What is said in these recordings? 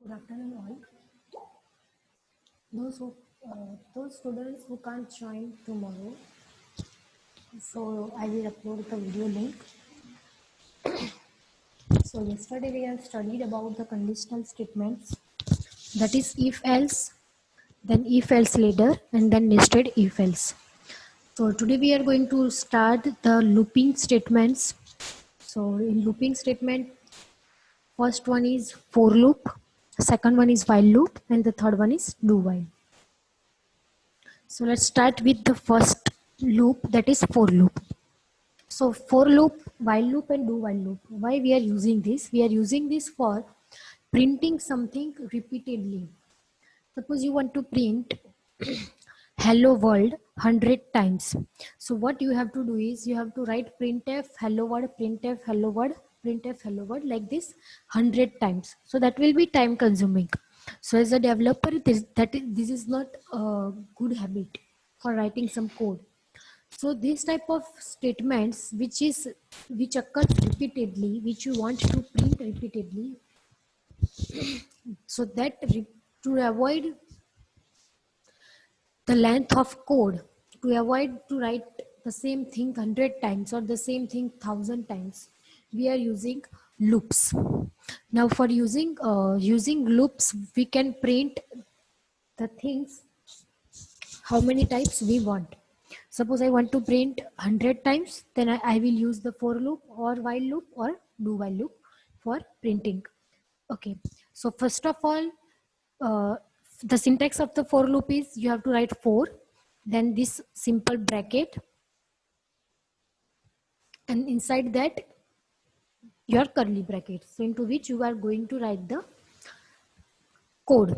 Good afternoon, all. Those students who can't join tomorrow, so I will upload the video link. So yesterday we have studied about the conditional statements, that is if else, then if else later, and then nested if else. So today we are going to start the looping statements. So in looping statement, first one is for loop, second one is while loop, and the third one is do while. So let's start with the first loop, that is for loop. So for loop, while loop and do while loop. Why we are using this? We are using this for printing something repeatedly. Suppose you want to print hello world 100 times. So what you have to do is you have to write printf hello world, printf hello world, printf hello world like this 100 times. So that will be time consuming. So as a developer, this is not a good habit for writing some code. So this type of statements which occur repeatedly, which you want to print repeatedly, so that to avoid the length of code, to avoid to write the same thing 100 times or the same thing 1000 times, we are using loops. Now for using loops, we can print the things how many times we want. Suppose I want to print 100 times, then I will use the for loop or while loop or do while loop for printing. Okay, so first of all, the syntax of the for loop is you have to write for, then this simple bracket, and inside that your curly bracket, so into which you are going to write the code.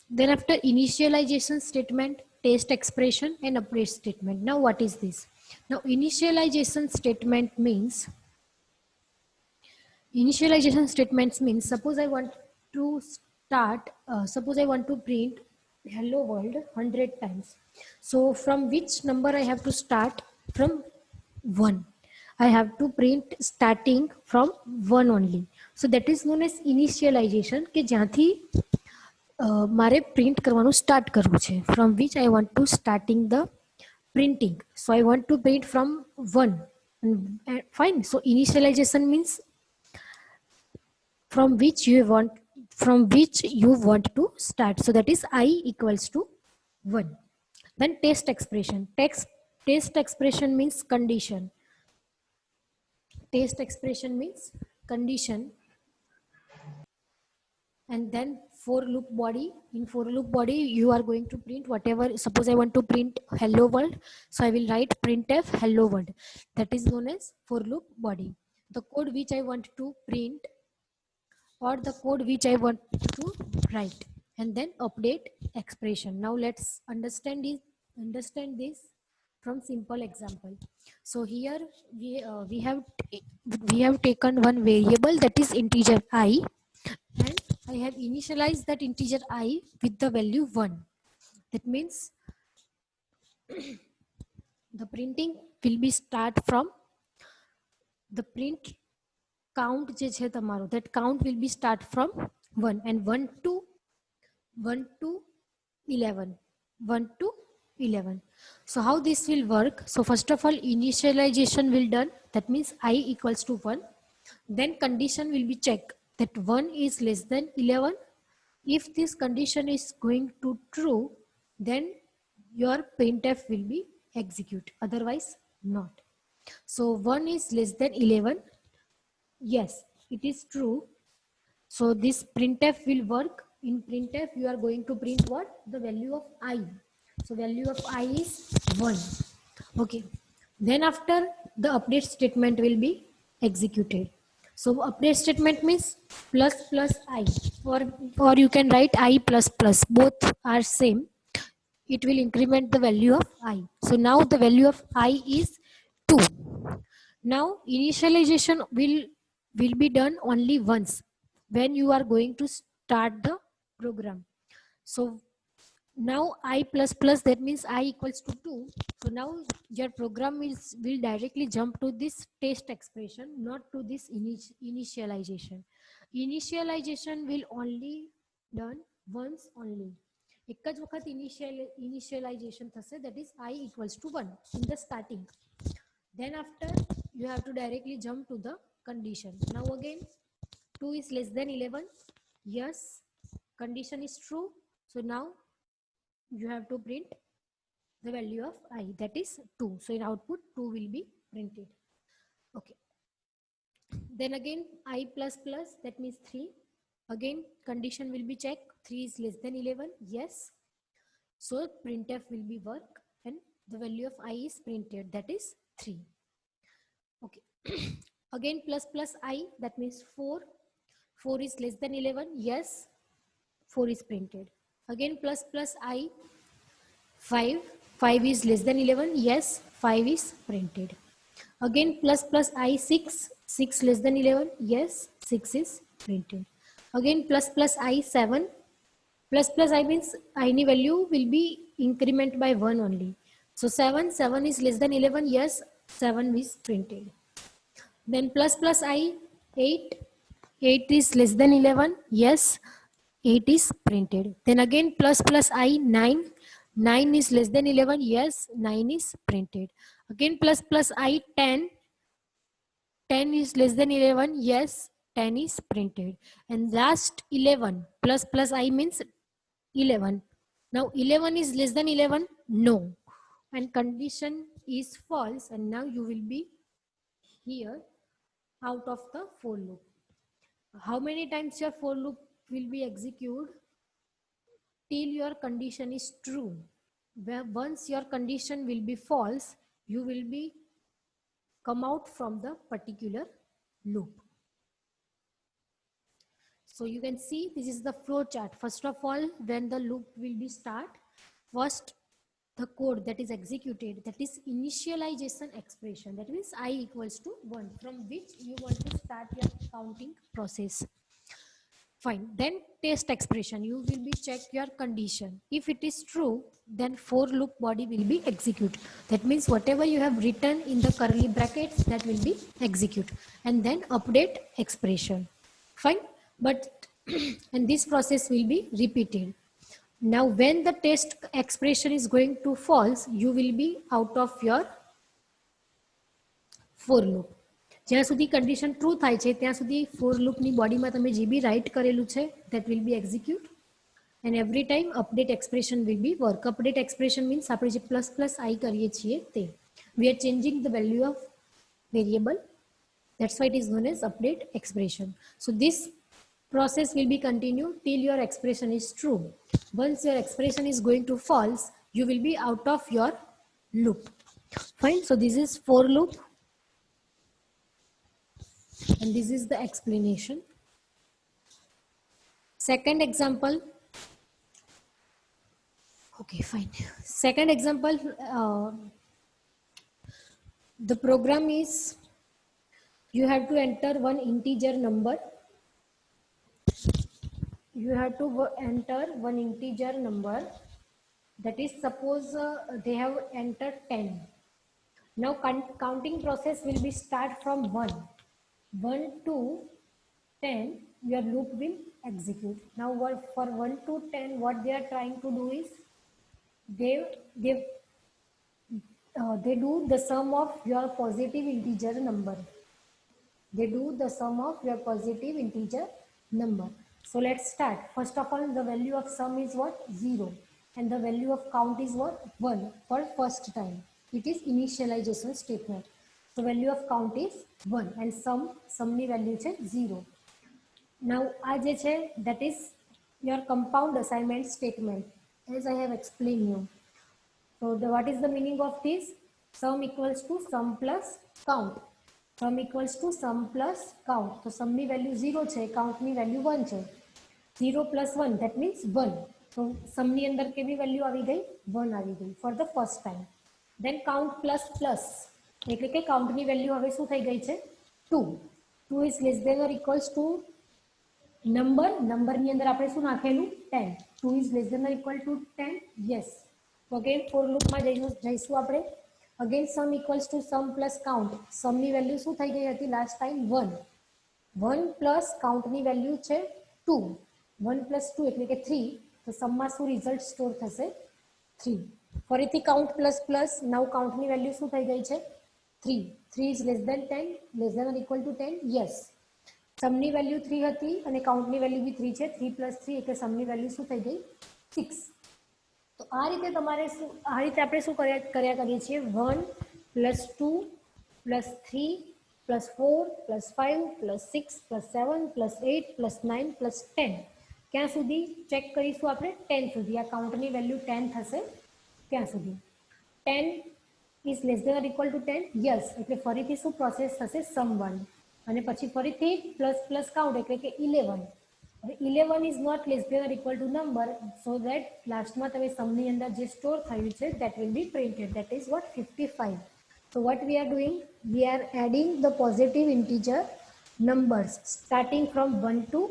Then after initialization statement, test expression and update statement. Now what is this? Now initialization statements means suppose I want to suppose I want to print hello world 100 times. So from which number I have to start? From 1. I have to print starting from 1 only. So that is known as initialization, કે જ્યાંથી મારે print કરવાનું start કરવું છે, from which I want to starting the printing. So I want to print from 1. Fine. So initialization means from which you want to start. So that is I equals to 1. Then test expression. Test expression means condition. Test expression means condition. And then for loop body. In for loop body, you are going to print whatever. Suppose I want to print hello world, so I will write printf hello world. That is known as for loop body. The code which I want to print or the code which I want to write, and then update expression. Now let's understand this from simple example. So here we have taken one variable, that is integer I, and I have initialized that integer I with the value 1. That means the printing will be start from the print count જે છે તમારો, that count will be start from 1 and 1 to 11. 1 to 11. So how this will work? So first of all, initialization will done. That means I equals to 1. Then condition will be checked that 1 is less than 11. If this condition is going to true, then your printf will be execute. Otherwise not. So 1 is less than 11. Yes, it is true. So this printf will work. In printf, you are going to print what? The value of I. So value of I is 1. Okay. Then after, the update statement will be executed. So update statement means plus plus I, or you can write I plus plus. Both are same. It will increment the value of I. So now the value of I is 2. Now initialization will be done only once when you are going to start the program. So now I plus plus, that means I equals to 2. So now your program will directly jump to this test expression, not to this initialization. Initialization will only done once only. એક જ વખત initialization થશે, that is I equals to 1 in the starting. Then after you have to directly jump to the condition. Now again 2 is less than 11. Yes, condition is true. So now you have to print the value of I, that is 2. So in output 2 will be printed. Okay. Then again I plus plus, that means 3. Again condition will be checked. 3 is less than 11. Yes. So printf will be work and the value of I is printed, that is 3. Okay. Again plus plus I, that means 4. 4 is less than 11. Yes. 4 is printed. Again plus plus I, 5. 5 is less than 11. Yes. 5 is printed. Again plus plus I, 6. 6 less than 11. Yes. 6 is printed. Again plus plus I, 7. Plus plus I means I ni value will be increment by 1 only. So 7. 7 is less than 11. Yes. 7 is printed. Then plus plus I, 8. 8 is less than 11. Yes. 8 is printed. Then again plus plus I, 9. 9 is less than 11. Yes. 9 is printed. Again plus plus I, 10. 10 is less than 11. Yes. 10 is printed. And last 11. Plus plus I means 11. Now 11 is less than 11. No. And condition is false. And now you will be here out of the for loop. How many times your for loop will be executed? Till your condition is true. Where once your condition will be false, you will be come out from the particular loop. So you can see this is the flow chart. First of all, when the loop will be start, first the code that is executed, that is initialization expression, that means I equals to 1, from which you want to start your counting process. Fine. Then test expression, you will be check your condition. If it is true, then for loop body will be execute. That means whatever you have written in the curly brackets, that will be execute. And then update expression. Fine. But and this process will be repeated. Now when the test expression is going to false, you will be out of your for loop. જ્યાં સુધી condition true થાય છે ત્યાં સુધી for loop ની બોડીમાં તમે જે બી રાઇટ કરેલું છે that will be execute, and every time update expression will be work. Update expression means આપણે જે plus plus I કરીએ છીએ તે. We are changing the value of variable. That's why it is known as update expression. So this process will be continued till your expression is true. Once your expression is going to false, you will be out of your loop. Fine. So this is for loop. And this is the explanation. Second example. Okay, fine. Second example, the program is you have to enter one integer number. You have to enter one integer number. That is, suppose they have entered 10. Now counting process will be start from 1. 1 to 10, your loop will execute. Now for 1 to 10, what they are trying to do is they do the sum of your positive integer number. They do the sum of your positive integer number. So let's start. First of all, the value of sum is what? 0. And the value of count is what? 1 for first time. It is initialization statement. So value of count is 1 and sum ni value is 0. Now that is your compound assignment statement, as I have explained you. So what is the meaning of this? Sum equals to sum plus count. Sum equals to sum plus count. So sum ni value 0 છે, count ni value 1 છે. 0 plus 1, that means 1. So sum ni અંદર કેવી value આવી ગઈ? 1 આવી ગઈ for the first time. Then count plus plus, એટલે કે count ની value હવે શું થઈ ગઈ છે? 2. 2 is less than or equals to number. Number ની અંદર આપણે શું નાખેલું? 10. 2 is less than or equal to 10. Yes. So again for loop માં જઈશું આપણે. Again sum equals to sum plus count. Sum ની value શું થઈ ગઈ હતી last time? 1. 1 plus count ની value છે 2. 1 + 2 એટલે કે 3, તો સમમાં શું રિઝલ્ટ સ્ટોર થશે 3. ફરીથી કાઉન્ટ પ્લસ પ્લસ, નાઉ કાઉન્ટની વેલ્યુ શું થઈ ગઈ છે 3. 3 is less than 10, less than or equal to 10, yes. સમની વેલ્યુ 3 હતી અને કાઉન્ટની વેલ્યુ બી 3 છે. 3 + 3 એટલે સમની વેલ્યુ શું થઈ ગઈ 6. તો આ રીતે તમારે આ રીતે આપણે શું કર્યા કરીએ છીએ 1 + 2 + 3 + 4 + 5 + 6 + 7 + 8 + 9 + 10. ક્યાં સુધી ચેક કરીશું આપણે 10 સુધી. આ કાઉન્ટની વેલ્યુ 10 થશે ત્યાં સુધી. 10 is less than or equal to 10, yes. એટલે ફરીથી શું પ્રોસેસ થશે સમ 1 અને પછી ફરીથી પ્લસ પ્લસ કાઉન્ટ એટલે કે 11. હવે 11 is not less than or equal to number, so that લાસ્ટમાં તમે સમની અંદર જે સ્ટોર થયું છે that will be printed, that is what 55. So what we are doing, we are adding the positive integer numbers starting from 1 to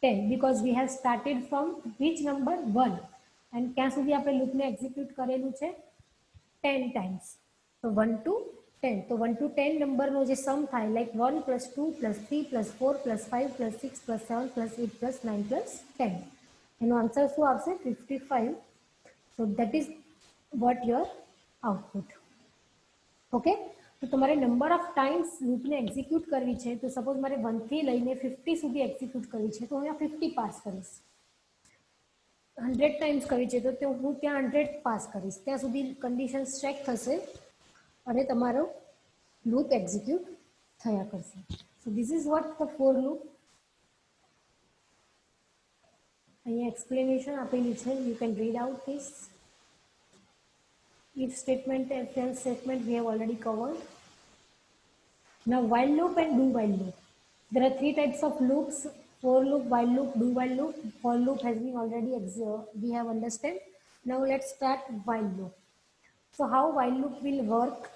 10 because we have started from which number 1 and ક્યાં સુધી આપણે લૂપને execute કરેલું છે 10 times. So 1 to 10. તો 1 to 10 નંબરનો જે સમ થાય લાઈક 1 + 2 + 3 + 4 + 5 + 6 + 7 + 8 + 9 + 10. એનો આન્સર શું આવશે 55. So that is what your output. Okay, તો તમારે નંબર ઓફ ટાઈમ્સ લૂપને એક્ઝિક્યુટ કરવી છે. તો સપોઝ મારે 1 થી લઈને 50 સુધી એક્ઝિક્યુટ કરવી છે તો હું અહીંયા 50 પાસ કરીશ. 100 ટાઈમ્સ કરવી છે તો હું ત્યાં 100 પાસ કરીશ. ત્યાં સુધી કન્ડિશન ચેક થશે અને તમારો લૂપ એક્ઝિક્યુટ થયા કરશે. So this is what the for loop. અહીંયા એક્સપ્લેનેશન આપેલી છે, you can read out this. If statement and else statement we have already covered. Now while loop and do while loop. There are three types of loops: for loop, while loop, do while loop. For loop has been already we have understand. Now let's start while loop. So how while loop will work?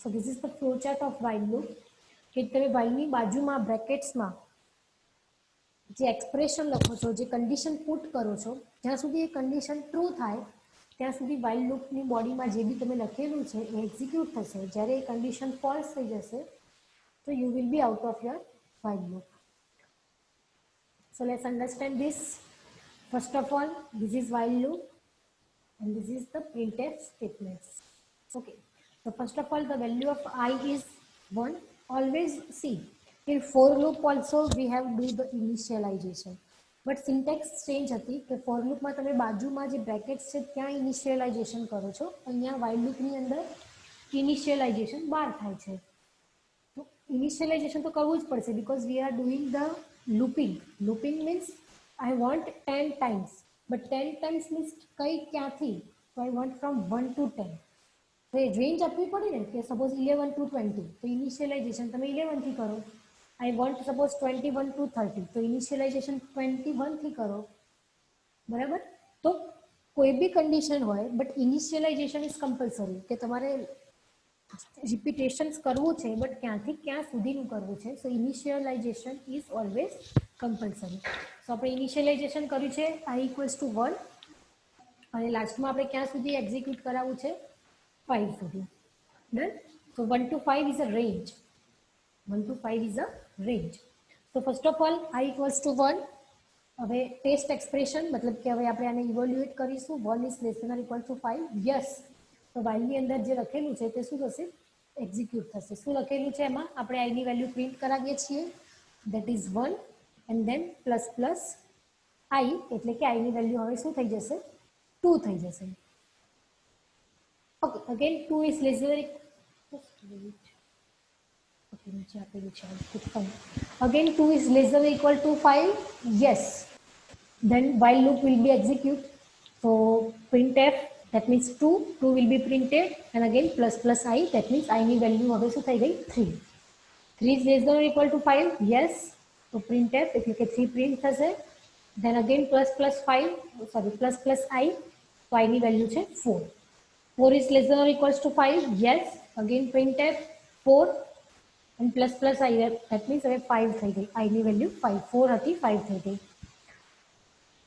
So this is the flowchart of while loop. કે તમે while ની બાજુમાં બ્રેકેટ્સમાં જે expression લખો છો, જે condition put કરો છો, જ્યાં સુધી એ કન્ડિશન ટ્રુ થાય ત્યાં સુધી while લૂપની બોડીમાં જે બી તમે લખેલું છે એ એક્ઝિક્યુટ થશે. જ્યારે એ કન્ડિશન ફોલ્સ થઈ જશે તો you will be out of your while loop. So let's understand this. First of all, this is while loop and this is the printf statements. Okay, so first of all the value of I is 1. Always see, in for loop also we have do the initialization, but syntax change હતી કે for loop માં તમે બાજુમાં જે brackets છે ત્યાં initialization કરો છો, અહીંયા while loop ની અંદર ઇનિશિયલાઇઝેશન બહાર થાય છે. તો ઇનિશિયલાઇઝેશન તો કરવું જ પડશે because we are doing the looping. Looping means I want 10 times, but 10 times means કઈ ક્યાંથી? So I want from 1 to 10. તો એ રેન્જ આપવી પડે ને કે સપોઝ 11 to 20, તો ઇનિશિયલાઇઝેશન તમે 11 થી કરો. I want suppose 21 to 30, તો ઇનિશિયલાઇઝેશન 21 થી કરો. બરાબર? તો કોઈ બી કન્ડિશન હોય બટ ઇનિશિયલાઇઝેશન ઇઝ કમ્પલસરી કે તમારે રિપીટેશન્સ કરવું છે બટ ક્યાંથી ક્યાં સુધીનું કરવું છે. સો ઇનિશિયલાઇઝેશન ઇઝ ઓલવેઝ કમ્પલસરી. સો આપણે ઇનિશિયલાઇઝેશન કર્યું છે I = 1 અને લાસ્ટમાં આપણે ક્યાં સુધી એક્ઝિક્યુટ કરાવવું છે 5 સુધી. Done. So 1 to 5 is a range. 1 to 5 is a range. So first of all I = 1. હવે ટેસ્ટ એક્સપ્રેશન મતલબ કે હવે આપણે આને ઇવેલ્યુએટ કરીશું. 1 is less than or equal to 5, yes. તો વાઇલની અંદર જે લખેલું છે તે શું થશે એક્ઝિક્યુટ થશે. શું લખેલું છે એમાં આપણે આઈની વેલ્યુ પ્રિન્ટ કરાવીએ છીએ, that is 1 and then plus plus I એટલે કે આઈની વેલ્યુ હવે શું થઈ જશે 2 થઈ જશે. Okay, again 2 is less than again 2 is less than or equal to 5, yes. Then while loop will be execute. So printf, that means 2 will be printed and again plus plus I, that means I ની value હવે શું થઈ ગઈ 3. 3 is less than or equal to 5, yes. So printf એટલે કે 3 print થશે. Then again plus plus 5, sorry plus plus I, તો I ની વેલ્યુ છે 4. 4 is less than or equals to 5, yes. Again printf 4 and plus plus I, that means હવે 5 થઈ ગઈ. I ની વેલ્યુ 5, 4 હતી 5 થઈ ગઈ.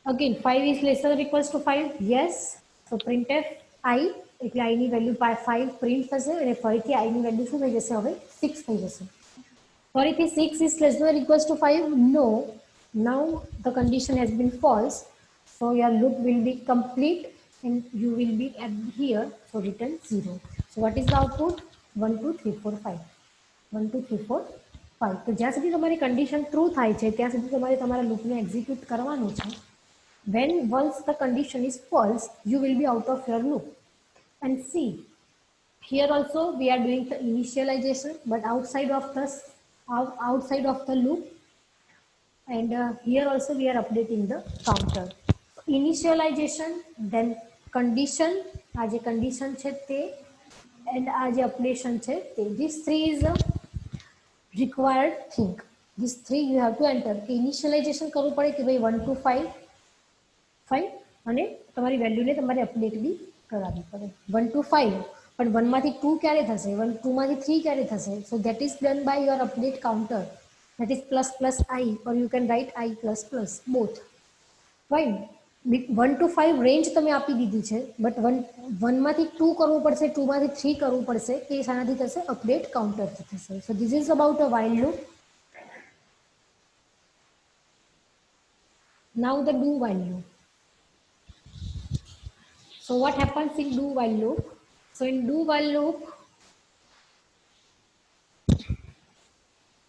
Again 5 is less than or equals to 5, yes. So printf I એટલે I ની વેલ્યુ 5 પ્રિન્ટ થશે અને ફરીથી I ની વેલ્યુ શું થઈ જશે હવે 6 થઈ જશે. ફરીથી 6 is less than or equals to 5, no. Now the condition has been false, so your loop will be complete and you will be at here, so return 0. So what is the output? 1 2 3 4 5. 1 2 3 4 5. તો જ્યાં સુધી તમારી condition true થાય છે ત્યાં સુધી તમારે તમારા loopને execute કરવાનું છે. When once the condition is false, you will be out of your loop. And see, here also we are doing the initialization, but outside of the loop, and here also we are updating the counter. Initialization, then condition, આ જે condition છે તે, and આ જે updation છે તે, these three is a required thing. These three you have to enter. Initialization કરવું પડે કે ભાઈ 1 to 5 અને તમારી વેલ્યુને તમારે અપડેટ બી કરાવવી પડે. 1 to 5, પણ 1 માંથી 2 ક્યારે થશે, 2 માંથી 3 ક્યારે થશે? So that is done by your update counter, that is plus plus I, or you can write I plus plus, both. Fine. 1 to 5 range તમે આપી દીધી છે, બટ 1 માંથી 2 કરવું પડશે, 2 માંથી 3 કરવું પડશે, એ શાનાથી થશે? અપડેટ કાઉન્ટરથી થશે. So this is about a while loop. Now the do while loop. So what happens in do while loop? So in do while loop,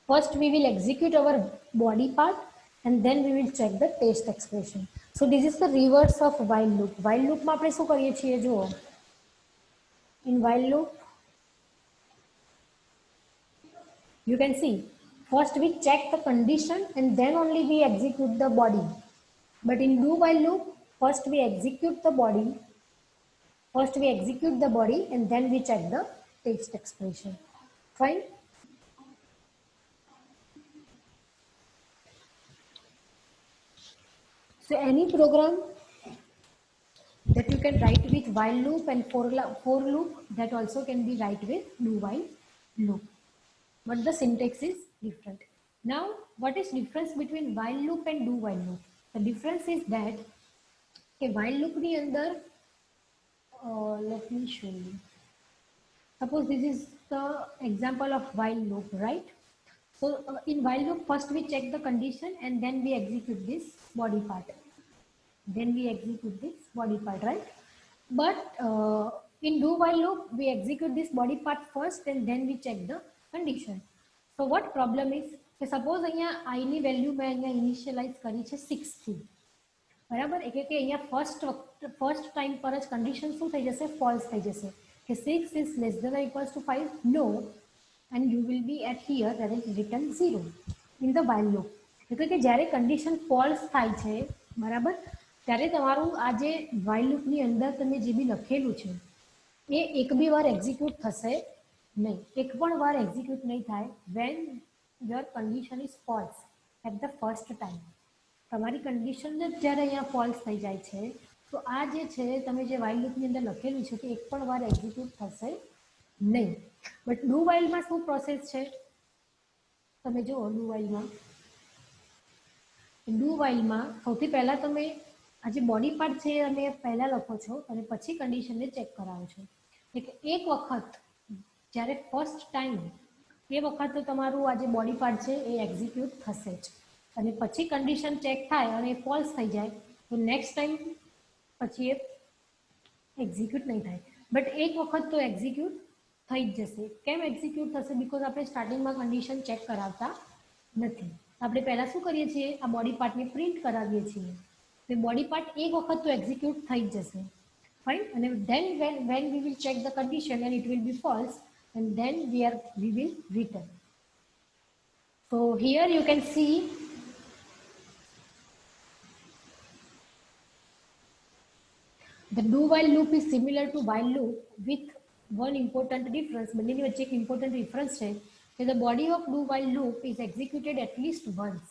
first we will execute our body part and then we will check the test expression. So this is the reverse of while loop. While loop માં આપણે શું કરીએ છીએ જુઓ. In while loop, you can see, first we check the condition and then only we execute the body. But in do while loop, first we execute the body and then we check the test expression. Fine. So any program that you can write with while loop and for loop, that also can be write with do while loop, but the syntax is different. Now what is difference between while loop and do while loop? The difference is that while loop ની અંદર, let me show you. Suppose this is the example of while loop, right? So in while loop, first we check the condition and then we execute this body part. Right? But in do while loop, we execute this body part first and then we check the condition. So what problem is, suppose અહીંયા I ની value મેં અહીંયા initialize કરી છે 6 થી, બરાબર? એટલે કે અહીંયા ફર્સ્ટ ટાઈમ પર જ કન્ડિશન શું થઈ જશે? ફોલ્સ થઈ જશે કે 6 is less than or equals to 5, no, and you will be at here, that is return 0 in the while loop. એટલે કે જ્યારે કન્ડિશન ફોલ્સ થાય છે, બરાબર, ત્યારે તમારું આ જે while loop ની અંદર તમે જે બી લખેલું છે એ એક બી વાર એક્ઝિક્યુટ થશે નહીં, એક પણ વાર એક્ઝિક્યુટ નહીં થાય when your condition is false at the first time. તમારી કન્ડિશન જ જ્યારે અહીંયા ફોલ્સ થઈ જાય છે તો આ જે છે તમે જે while loop ની અંદર લખેલું છે તે એક પણ વાર એક્ઝિક્યુટ થશે નહીં. બટ ડુ વાઇલમાં શું પ્રોસેસ છે તમે જુઓ. ડુ વાઇલમાં સૌથી પહેલા તમે આ જે બોડી પાર્ટ છે તમે પહેલા લખો છો અને પછી કન્ડિશનને ચેક કરાવો છો. એટલે એક વખત જ્યારે ફર્સ્ટ ટાઈમ એ વખત તમારું આ જે બોડી પાર્ટ છે એ એક્ઝિક્યુટ થશે જ, અને પછી કન્ડિશન ચેક થાય અને ફોલ્સ થઈ જાય તો નેક્સ્ટ ટાઈમ પછી એ એક્ઝિક્યુટ નહીં થાય. બટ એક વખત તો એક્ઝિક્યુટ થઈ જ જશે. કેમ એક્ઝિક્યુટ થશે? બિકોઝ આપણે સ્ટાર્ટિંગમાં કન્ડિશન ચેક કરાવતા નથી. આપણે પહેલાં શું કરીએ છીએ? આ બોડી પાર્ટને પ્રિન્ટ કરાવીએ છીએ, તો બોડી પાર્ટ એક વખત તો એક્ઝિક્યુટ થઈ જ જશે. ફાઇન. અને then when we will check the condition and it will be false, and then we will return. So here you can see the do while loop is similar to while loop with one important difference. બંનેની વચ્ચે એક important difference છે કે the body of do while loop is executed at least once.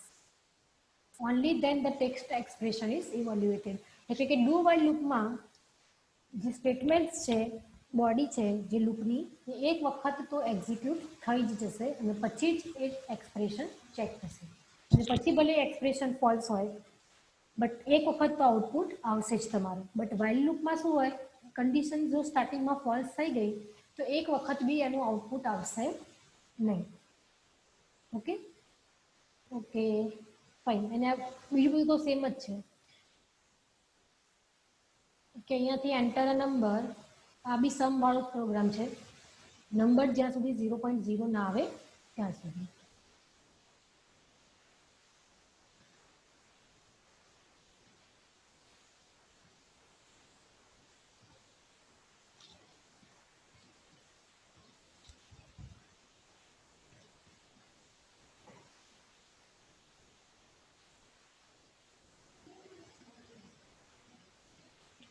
Only then the text expression is evaluated. એટલે કે do while loopમાં જે statements છે, body છે જે લૂપની, એ એક વખત તો એક્ઝિક્યુટ થઈ જ જશે અને પછી જ એક એક્સપ્રેશન ચેક થશે, અને પછી ભલે એક્સપ્રેશન ફોલ્સ હોય બટ એક વખત તો આઉટપુટ આવશે જ તમારું. બટ વાઇલ લૂપમાં શું હોય? કન્ડિશન જો સ્ટાર્ટિંગમાં ફોલ્સ થઈ ગઈ તો એક વખત બી એનું આઉટપુટ આવશે નહીં. ઓકે. ફાઇન. અને બીજું બધું તો સેમ જ છે કે અહીંયાથી એન્ટર અ નંબર, આ બી સમ વાળો પ્રોગ્રામ છે. નંબર જ્યાં સુધી 0.0 ના આવે ત્યાં સુધી.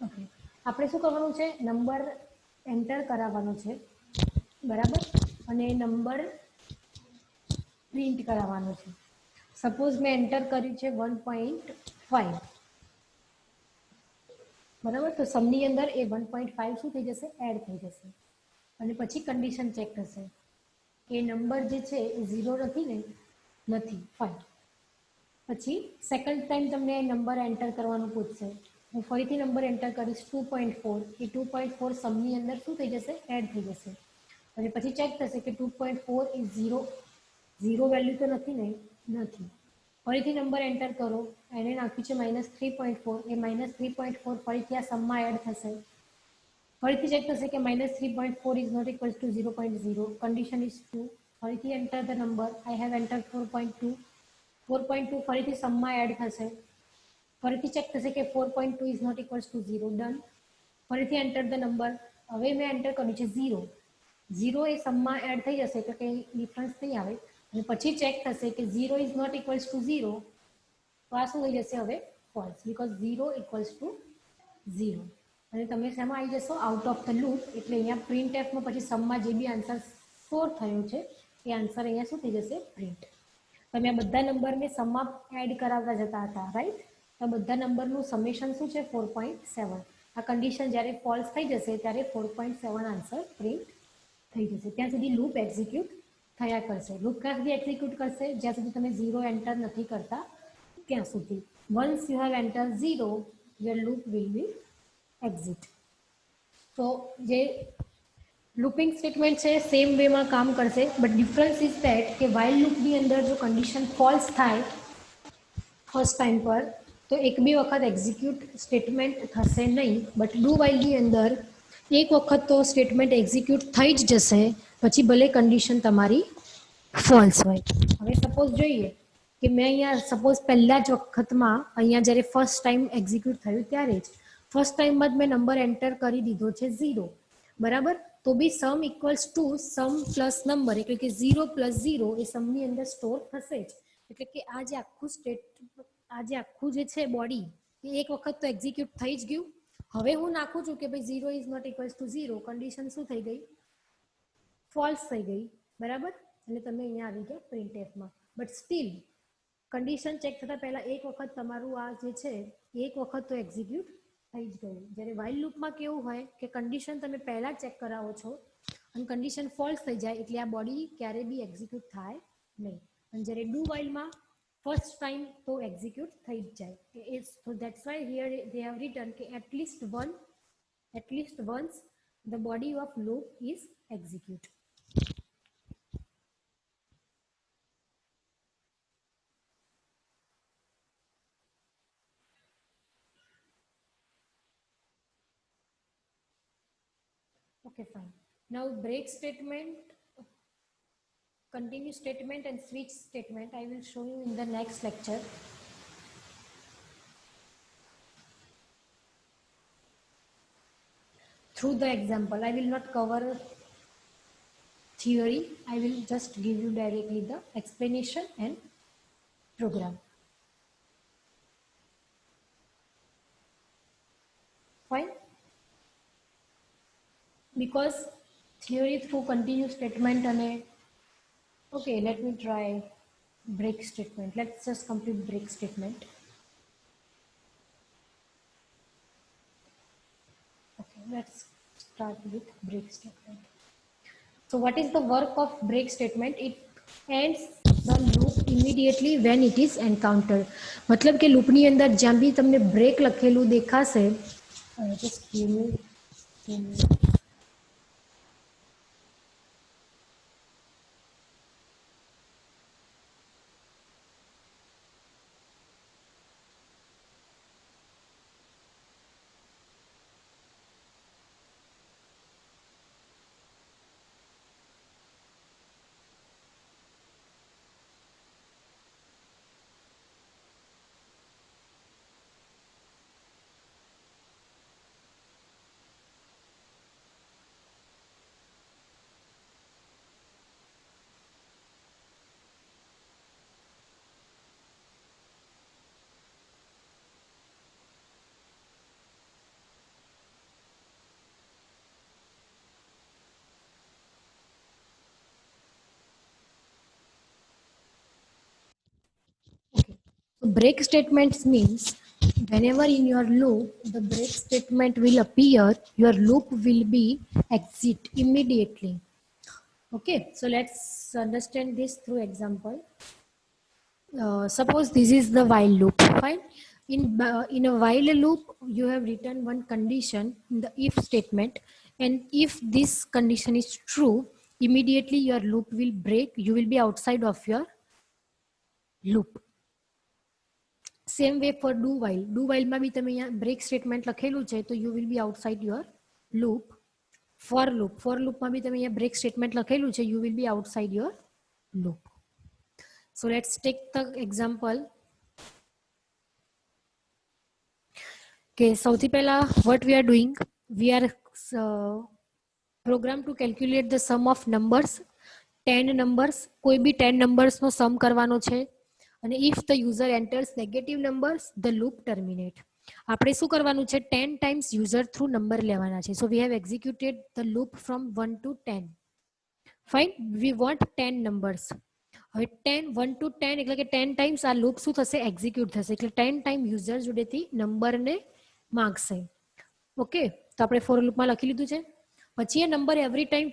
ઓકે, આપણે શું કરવાનું છે, નંબર એન્ટર કરાવવાનો છે, બરાબર, અને નંબર પ્રિન્ટ કરાવવાનો છે. સપોઝ મેં એન્ટર કર્યું છે 1.5, બરાબર. તો સમની અંદર એ 1.5 શું થઈ જશે, એડ થઈ જશે. અને પછી કન્ડિશન ચેક થશે એ નંબર જે છે એ 0 નથી ને, નથી, ફાઇન. પછી સેકન્ડ ટાઈમ તમને નંબર એન્ટર કરવાનું પૂછશે. હું ફરીથી નંબર એન્ટર કરીશ 2.4. એ 2.4 સમની અંદર શું થઈ જશે, એડ થઈ જશે. અને પછી ચેક થશે કે 2.4 એ 0 વેલ્યુ તો નથી ને, નથી. ફરીથી નંબર એન્ટર કરો, એને નાખ્યું છે -3.4. એ -3.4 ફરીથી આ સમમાં એડ થશે. ફરીથી ચેક થશે કે -3.4 is not equals to 0.0. Condition is true. ફરીથી enter the number. I have enter 4.2. 4.2 ફરીથી સમમાં એડ થશે. ફરીથી ચેક થશે કે 4.2 is not equals to 0. Done. ફરીથી એન્ટર ધ નંબર. હવે મેં એન્ટર કર્યું છે 0. 0 એ સમમાં એડ થઈ જશે તો કંઈ ડિફરન્સ નહીં આવે. અને પછી ચેક થશે કે 0 ઇઝ નોટ ઇક્વલ્સ ટુ 0. તો આ શું થઈ જશે હવે, ફોલ્સ, બીકોઝ 0 ઇક્વલ્સ ટુ 0. અને તમે શેમાં આવી જશો, આઉટ ઓફ ધ લૂપ. એટલે અહીંયા પ્રિન્ટ એફમાં પછી સમમાં જે બી આન્સર સ્ટોર થયો છે એ આન્સર અહીંયા શું થઈ જશે, પ્રિન્ટ. તમે આ બધા નંબરને સમમાં એડ કરાવતા જતા હતા, રાઈટ. તો બધા નંબરનું સમેશન શું છે, 4.7. આ કન્ડિશન જ્યારે ફોલ્સ થઈ જશે ત્યારે 4.7 આન્સર પ્રિન્ટ થઈ જશે. ત્યાં સુધી લૂપ એક્ઝિક્યુટ થયા કરશે. લૂપ ક્યાં સુધી એક્ઝિક્યુટ કરશે, જ્યાં સુધી તમે 0 એન્ટર નથી કરતા ત્યાં સુધી. Once you have enter 0, your loop will be exit. તો જે લૂપિંગ સ્ટેટમેન્ટ છે સેમ વેમાં કામ કરશે, બટ ડિફરન્સ ઇઝ ધેટ કે વાઇલ લૂપની અંદર જો કન્ડિશન ફોલ્સ થાય ફર્સ્ટ ટાઈમ પર તો એક બી વખત એક્ઝિક્યુટ સ્ટેટમેન્ટ થશે નહીં. બટ ડુ વાઇલની અંદર એક વખત તો સ્ટેટમેન્ટ એક્ઝિક્યુટ થઈ જ જશે, પછી ભલે કન્ડિશન તમારી ફોલ્સ હોય. હવે સપોઝ જોઈએ કે મેં અહીંયા સપોઝ પહેલા જ વખતમાં અહીંયા જ્યારે ફર્સ્ટ ટાઈમ એક્ઝિક્યુટ થયું ત્યારે જ ફર્સ્ટ ટાઈમમાં જ મેં નંબર એન્ટર કરી દીધો છે 0, બરાબર. તો B sum equals to sum plus number, એટલે કે 0 પ્લસ 0 એ સમની અંદર સ્ટોર થશે જ. એટલે કે આ જે આખું જે છે બોડી એ એક વખત તો એક્ઝિક્યુટ થઈ જ ગયું. હવે હું નાખું છું કે ભાઈ 0 is not equals to 0. Condition શું થઈ ગઈ, ફોલ્સ થઈ ગઈ, બરાબર. એટલે તમે અહીંયા આવી ગયા પ્રિન્ટએફમાં. બટ સ્ટીલ કન્ડિશન ચેક થતાં પહેલાં એક વખત તમારું આ જે છે એક વખત તો એક્ઝિક્યુટ થઈ જ ગયું. જ્યારે વાઇલ લૂપમાં કેવું હોય કે કન્ડિશન તમે પહેલાં ચેક કરાવો છો અને કન્ડિશન ફોલ્સ થઈ જાય એટલે આ બોડી ક્યારે બી એક્ઝિક્યુટ થાય નહીં. અને જ્યારે ડુ વાઇલમાં ફર્સ્ટ ટાઈમ તો એક્ઝિક્યુટ થઈ જ જાય. So that's why here they have written કે at least once the body of loop is execute. Okay, fine. Now break statement, continue statement and switch statement I will show you in the next lecture. Through the example, I will not cover theory, I will just give you directly the explanation and program. Fine. Because theory through continuous statement and okay, let me try break statement. Let's just complete break statement. Okay, let's start with break statement. So what is the work of break statement? It ends the loop immediately when it is encountered. मतलब કે લૂપની અંદર જ્યાં બી તમને break લખેલું દેખાશે, just give me 2 minutes. break statements means whenever in your loop the break statement will appear, your loop will be exit immediately. Okay, so let's understand this through example. Suppose this is the while loop. Fine. In a while loop, you have written one condition in the if statement, and if this condition is true, immediately your loop will break. You will be outside of your loop. Same way for do while. Do while માં બી તમે અહીંયા break statement લખેલું છે, તો you will be outside your loop. For loop માં બી તમે અહીંયા break statement લખેલું છે, you will be outside your loop. So let's take the example. Okay, સૌથી પહેલા what we are doing, we are program to calculate the sum of numbers, 10 numbers. કોઈ બી 10 numbers નો sum કરવાનો છે, અને if the user enters negative numbers, the loop terminate. આપણે શું કરવાનું છે, 10 times user through number લેવાના છે. So we have executed the loop from 1 to 10. Fine, we want 10 numbers. હવે 10 1 to 10 એટલે કે 10 times આ લૂપ શું થશે, એક્ઝિક્યુટ થશે. એટલે 10 ટાઈમ યુઝર જોડેથી નંબરને માંગશે. ઓકે, તો આપણે ફોર લૂપમાં લખી લીધું છે. પછી એ નંબર એવરી ટાઈમ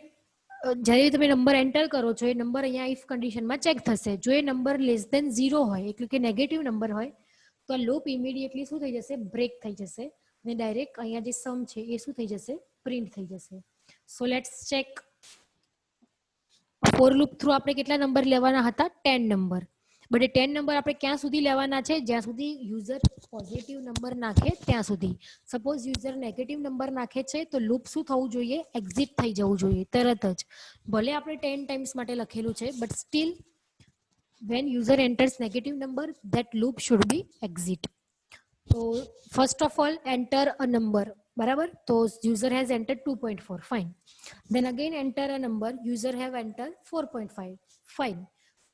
જ્યારે તમે નંબર એન્ટર કરો છો, એ નંબર અહીંયા ઇફ કન્ડિશનમાં ચેક થશે. જો એ નંબર લેસ દેન 0 હોય, એટલે કે નેગેટિવ નંબર હોય, તો આ લૂપ ઇમિડિયેટલી શું થઈ જશે, બ્રેક થઈ જશે, અને ડાયરેક્ટ અહીંયા જે સમ છે એ શું થઈ જશે, પ્રિન્ટ થઈ જશે. So let's check. For loop through આપણે કેટલા નંબર લેવાના હતા, 10 નંબર. બટ એ 10 નંબર આપણે ક્યાં સુધી લેવાના છે, જ્યાં સુધી યુઝર પોઝિટિવ નંબર નાખે ત્યાં સુધી. સપોઝ યુઝર નેગેટિવ નંબર નાખે છે, તો લૂપ શું થવું જોઈએ, એક્ઝિટ થઈ જવું જોઈએ તરત જ. ભલે આપણે 10 ટાઈમ્સ માટે લખેલું છે, but still when user enters negative number, that loop should be exit. So first of all enter a number, બરાબર. તો user has entered 2.4, fine. Then again enter a number, user have entered 4.5, fine.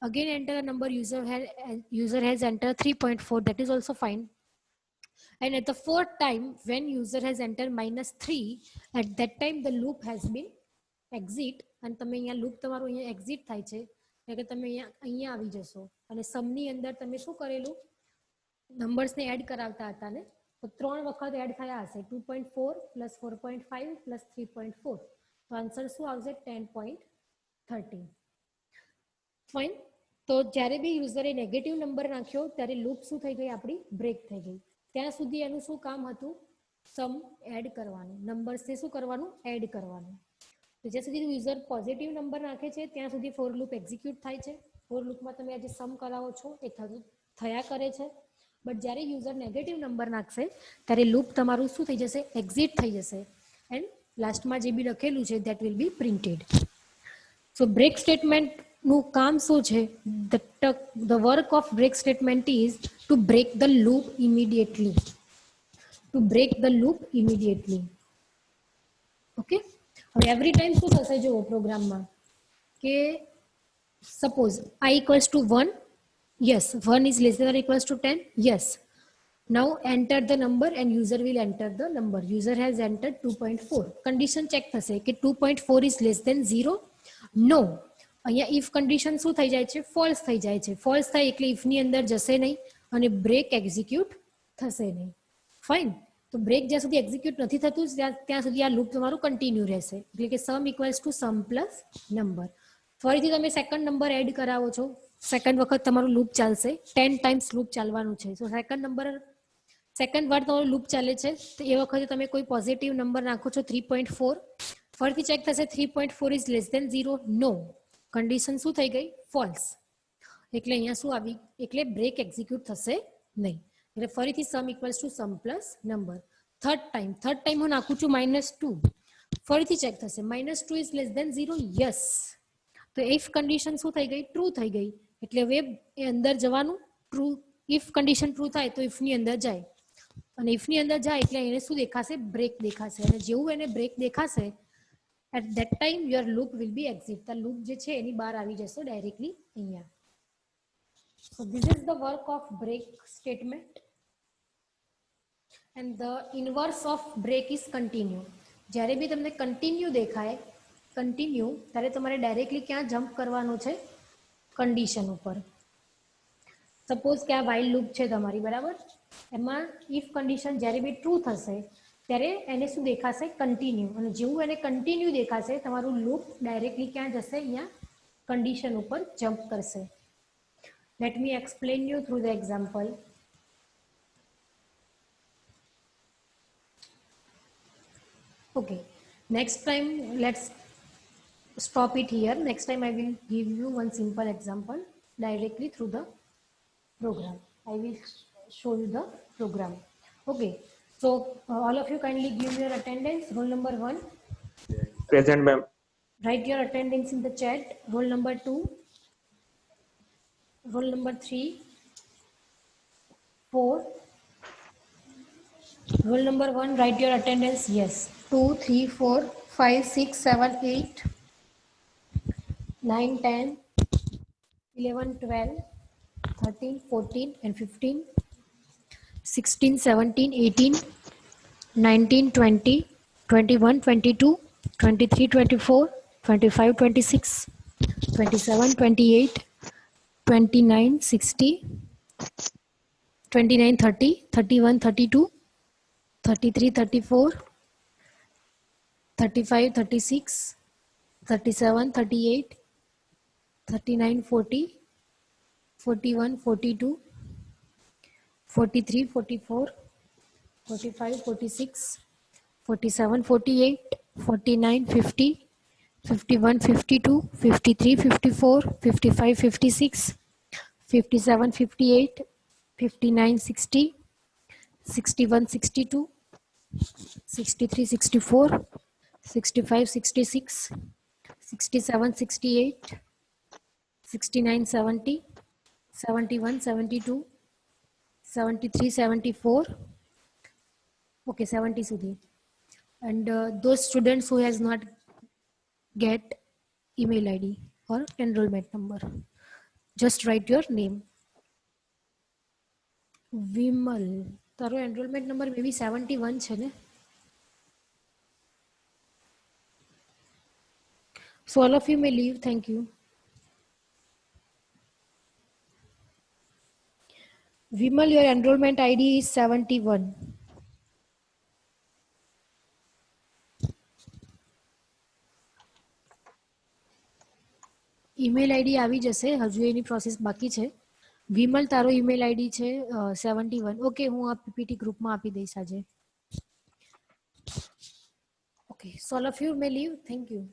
Again enter a number, user has entered 3.4, that is also fine. And at the fourth time, when user has entered -3, at that time the loop has been exit. અને તમે અહીંયા loop તમારું અહીંયા exit થાય છે, એટલે કે તમે અહીંયા આવી જશો, અને સમની અંદર તમે શું કરેલું, નંબર્સને એડ કરાવતા હતા ને, તો 3 વખત એડ થયા હશે, 2.4 + 4.5 + 3.4. તો આન્સર શું આવશે, 10.13. ફાઇન. તો જ્યારે બી યુઝરે નેગેટિવ નંબર નાખ્યો, ત્યારે લૂપ શું થઈ ગઈ, આપણી બ્રેક થઈ ગઈ. ત્યાં સુધી એનું શું કામ હતું, સમ એડ કરવાનું, નંબર્સને શું કરવાનું, એડ કરવાનું. તો જ્યાં સુધી યુઝર પોઝિટિવ નંબર નાખે છે, ત્યાં સુધી ફોર લૂપ એક્ઝિક્યુટ થાય છે. ફોર લૂપમાં તમે આજે સમ કરાવો છો એ થયા કરે છે. બટ જ્યારે યુઝર નેગેટિવ નંબર નાખશે, ત્યારે લૂપ તમારું શું થઈ જશે, એક્ઝિટ થઈ જશે, એન્ડ લાસ્ટમાં જે બી લખેલું છે that will be printed. So break સ્ટેટમેન્ટનું કામ શું છે, the work of break statement is to break the loop immediately. Okay. હવે એવરી ટાઈમ શું થશે, જો પ્રોગ્રામમાં કે suppose I = 1, yes, 1 is less than or equals to 10, yes. Now enter the number and user will enter the number. User has entered 2.4. Condition check થશે કે 2.4 is less than 0, no. અહીંયા if condition શું થઈ જાય છે, false થઈ જાય છે. false થાય એટલે if ની અંદર જશે નહીં અને બ્રેક એક્ઝિક્યુટ થશે નહીં. ફાઇન. તો બ્રેક જ્યાં સુધી એક્ઝિક્યુટ નથી થતું ત્યાં સુધી આ લૂપ તમારું કન્ટિન્યુ રહેશે, એટલે કે sum equals to sum plus number. ફરીથી તમે સેકન્ડ નંબર એડ કરાવો છો, સેકન્ડ વખત તમારું લૂપ ચાલશે, 10 ટાઈમ્સ લૂપ ચાલવાનું છે. સો સેકન્ડ વાર તમારું લૂપ ચાલે છે, તો એ વખતે તમે કોઈ પોઝિટિવ નંબર નાખો છો, 3.4. ફરીથી ચેક થશે, 3.4 is less than 0, no. Condition શું થઈ ગઈ, ફોલ્સ. એટલે અહીંયા શું આવી, એટલે બ્રેક એક્ઝિક્યુટ થશે નહીં. એટલે ફરીથી sum equals to sum plus number. Third time હું નાખું છું -2. ફરીથી ચેક થશે, -2 ઇઝ લેસ દેન 0, યસ. તો ઇફ કન્ડિશન શું થઈ ગઈ, ટ્રુ થઈ ગઈ. એટલે હવે એ અંદર જવાનું, ટ્રુ. ઇફ કન્ડિશન ટ્રુ થાય તો ઇફની અંદર જાય, અને ઇફની અંદર જાય એટલે એને શું દેખાશે, બ્રેક દેખાશે. અને જેવું એને બ્રેક દેખાશે, at that time your loop will be exit. The loop જે છે એની બહાર આવી જશો ડાયરેક્ટલી અહીંયા. So this is the work of break statement, and the inverse of break is continue. જ્યારે બી તમને કન્ટિન્યુ દેખાય, કન્ટિન્યુ, ત્યારે તમારે ડાયરેક્ટલી ક્યાં જમ્પ કરવાનું છે, કન્ડિશન ઉપર. સપોઝ કે આ વાઇલ લૂપ છે તમારી, બરાબર? એમાં ઇફ કન્ડિશન જ્યારે બી ટ્રુ થશે ત્યારે એને શું દેખાશે? કન્ટિન્યુ. અને જેવું એને કન્ટિન્યુ દેખાશે તમારું લૂપ ડાયરેક્ટલી ક્યાં જશે? અહીંયા કન્ડિશન ઉપર જમ્પ કરશે. Let me explain you through the example. Okay, next time let's stop it here. Next time I will give you one simple example directly through the program. I will show you the program. Okay, so all of you kindly give your attendance. Roll number 1. Present, ma'am. Write your attendance in the chat. Roll number 2. Roll number 3. 4. Roll number 1, write your attendance. Yes. 2, 3, 4, 5, 6, 7, 8, 9, 10, 11, 12, 13, 14 and 15, 16, 17, 18, 19, 20, 21, 22, 23, 24, 25, 26, 27, 28, 29, 60, 29, 30, 31, 32, 33, 34, 35, 36, 37, 38, 39, 40, 41, 42, 43, 44, 45, 46, 47, 48, 49, 50, 51, 52, 53, 54, 55, 56, 57, 58, 59, 60, 61, 62, 63, 64, 65, 66, 67, 68, 69, 70, 71, 72, 73, 74, okay, 70 સુધી. And those students who has not get email ID or enrollment number, just write your name. Vimal, તારો enrollment number maybe 71 છે ને? So all of you may leave. Thank you. Vimal, your enrollment ID is 71. Email ID આવી જશે, હજુ એની process બાકી છે. વિમલ, તારો email ID છે 71. ઓકે, હું આ પીપીટી ગ્રુપમાં આપી દઈશ આજે. Okay, so all of you may leave. Thank you.